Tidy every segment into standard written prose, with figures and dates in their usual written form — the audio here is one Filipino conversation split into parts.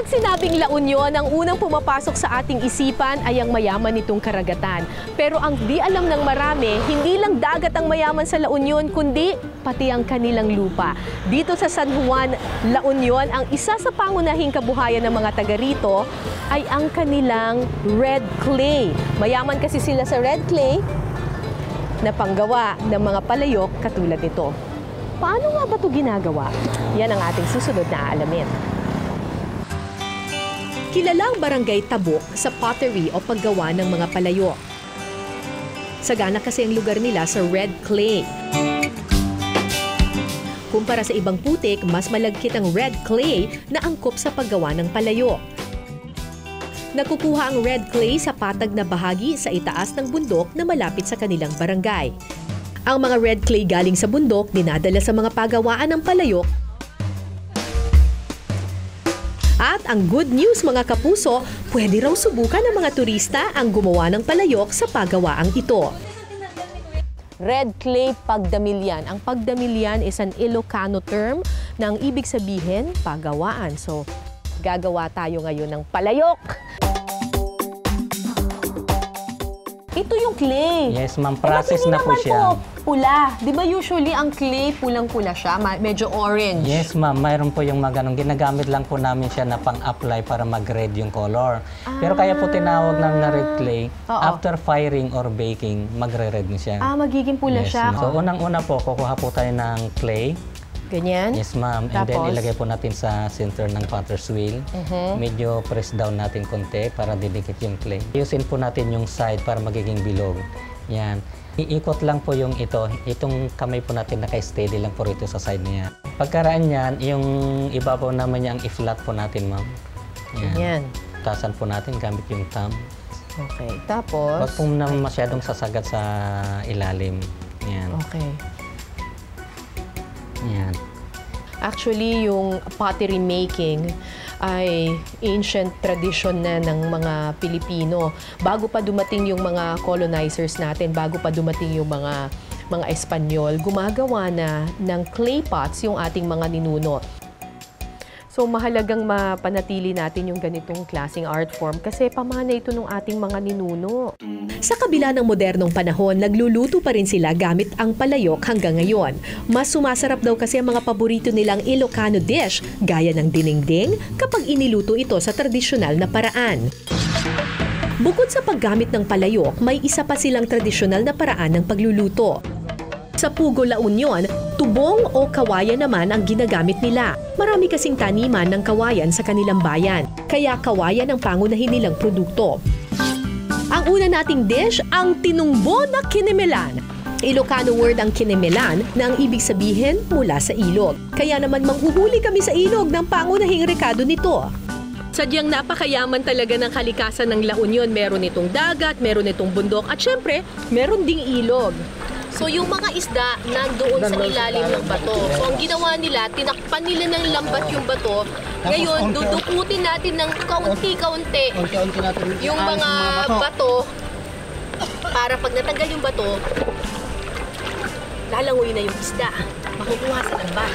Kapag sinabing La Union, ang unang pumapasok sa ating isipan ay ang mayaman nitong karagatan. Pero ang di alam ng marami, hindi lang dagat ang mayaman sa La Union, kundi pati ang kanilang lupa. Dito sa San Juan, La Union, ang isa sa pangunahing kabuhayan ng mga taga rito ay ang kanilang red clay. Mayaman kasi sila sa red clay na panggawa ng mga palayok katulad nito. Paano nga ba ito ginagawa? Yan ang ating susunod na aalamin. Kilala ang barangay Tabuk sa pottery o paggawa ng mga palayok. Sagana kasi ang lugar nila sa red clay. Kumpara sa ibang putik, mas malagkit ang red clay na angkop sa paggawa ng palayok. Nakukuha ang red clay sa patag na bahagi sa itaas ng bundok na malapit sa kanilang barangay. Ang mga red clay galing sa bundok dinadala sa mga pagawaan ng palayok. At ang good news mga kapuso, pwede raw subukan ng mga turista ang gumawa ng palayok sa pagawaang ito. Red clay pagdamilyan. Ang pagdamilyan is an Ilocano term na ang ibig sabihin pagawaan. So, gagawa tayo ngayon ng palayok. Ito yung clay. Yes, ma'am. Process na po siya. Pula. Di ba usually ang clay pulang-pula siya? Medyo orange. Yes, ma'am. Mayroon po yung mga ganun. Ginagamit lang po namin siya na pang-apply para mag-red yung color. Pero kaya po tinawag ng red clay, after firing or baking, magre-red na siya. Magiging pula siya. So, unang-una po, kukuha po tayo ng clay. Ganyan? Yes, ma'am. And then ilagay po natin sa center ng potter's wheel. Medyo press down natin konti para didikit yung clay. Ayusin po natin yung side para magiging bilog. Yan. Iikot lang po yung ito. Itong kamay po natin naka-steady lang po rito sa side niya. Pagkaraan niyan, yung ibabaw naman niya ang i-flat po natin, ma'am. Yan. Tasan po natin gamit yung thumb. Okay. Tapos? Huwag po naman masyadong sasagat sa ilalim. Yan. Okay. Yan. Actually, yung pottery making ay ancient tradition na ng mga Pilipino. Bago pa dumating yung mga colonizers natin, bago pa dumating yung mga Espanyol, gumagawa na ng clay pots yung ating mga ninuno. So, mahalagang mapanatili natin yung ganitong klaseng art form kasi pamana ito ng ating mga ninuno. Sa kabila ng modernong panahon, nagluluto pa rin sila gamit ang palayok hanggang ngayon. Mas sumasarap daw kasi ang mga paborito nilang Ilocano dish, gaya ng dinengdeng, kapag iniluto ito sa tradisyonal na paraan. Bukod sa paggamit ng palayok, may isa pa silang tradisyonal na paraan ng pagluluto. Sa Pugo, La Union, tubong o kawayan naman ang ginagamit nila. Marami kasing taniman ng kawayan sa kanilang bayan, kaya kawayan ang pangunahin nilang produkto. Ang una nating dish, ang tinumbo na kinimelan. Ilocano word ang kinimelan na ang ibig sabihin mula sa ilog. Kaya naman manghuhuli kami sa ilog ng pangunahing rekado nito. Sadyang napakayaman talaga ng kalikasan ng La Union. Meron itong dagat, meron itong bundok, at syempre, meron ding ilog. So yung mga isda nandoon sa ilalim ng bato. So ang ginawa nila, tinakpan nila ng lambat yung bato. Ngayon, dudukutin natin ng kaunti-kaunti yung mga bato para pag natanggal yung bato, lalangoy na yung isda. Makukuha sa lambat.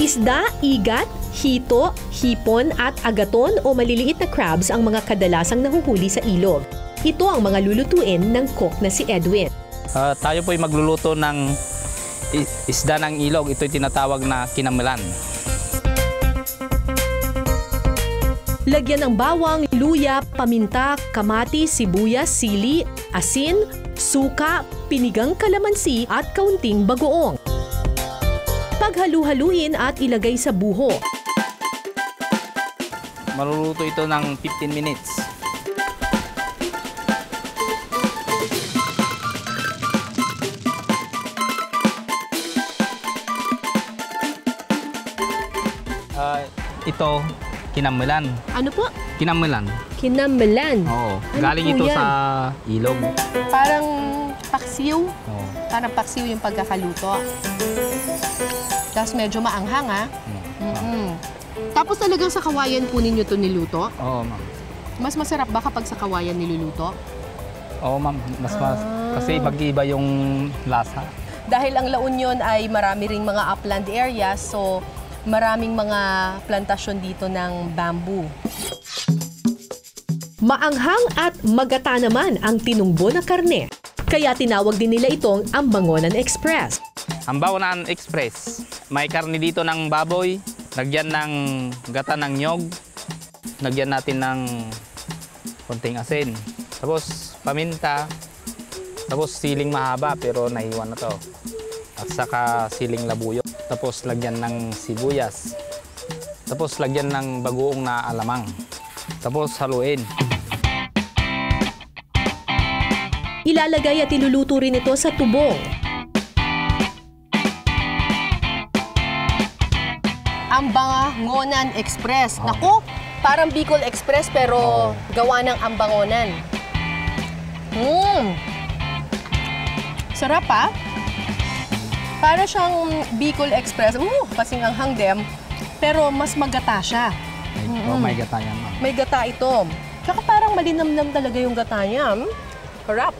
Isda, igat, hito, hipon at agaton o maliliit na crabs ang mga kadalasang nahuhuli sa ilog. Ito ang mga lulutuin ng cook na si Edwin. Tayo po'y magluluto ng isda ng ilog. Ito'y tinatawag na kinamelan. Lagyan ng bawang, luya, paminta, kamatis, sibuyas, sili, asin, suka, pinigang kalamansi at kaunting bagoong. Paghalu-haluin at ilagay sa buho. Maluluto ito ng 15 minutes. Ito, kinamelan. Ano po? Kinamelan. Kinamelan. Oo. Ano Galing po ito yan? sa ilog. Parang paksiw. Oo. Parang paksiw yung pagkakaluto. Tapos medyo maanghang, ha? Tapos talagang sa kawayan po ninyo ito niluto? Oo, ma'am. Mas masarap ba kapag sa kawayan niluluto? Oo, ma'am. Kasi iba-iba yung lasa. Dahil ang La Union ay marami ring mga upland areas, so maraming mga plantasyon dito ng bamboo. Maanghang at magata naman ang tinungbo na karne. Kaya tinawag din nila itong Ambangonan Express. Ambangonan Express. May karne dito ng baboy, lagyan ng gata ng nyog, lagyan natin ng konting asin, tapos paminta, tapos siling mahaba pero naiwan na to. At saka siling labuyo. Tapos lagyan ng sibuyas. Tapos lagyan ng bagoong na alamang. Tapos haluin. Ilalagay at iluluto rin ito sa tubong. Ambangonan Express. Naku, parang Bicol Express pero gawa ng Ambangonan. Sarap ha? Para siyang Bicol Express. Kasing ang hangdem, pero mas magata siya. May gata yan. May gata ito. Tsaka parang malinamnam talaga yung gata niya. Sarap.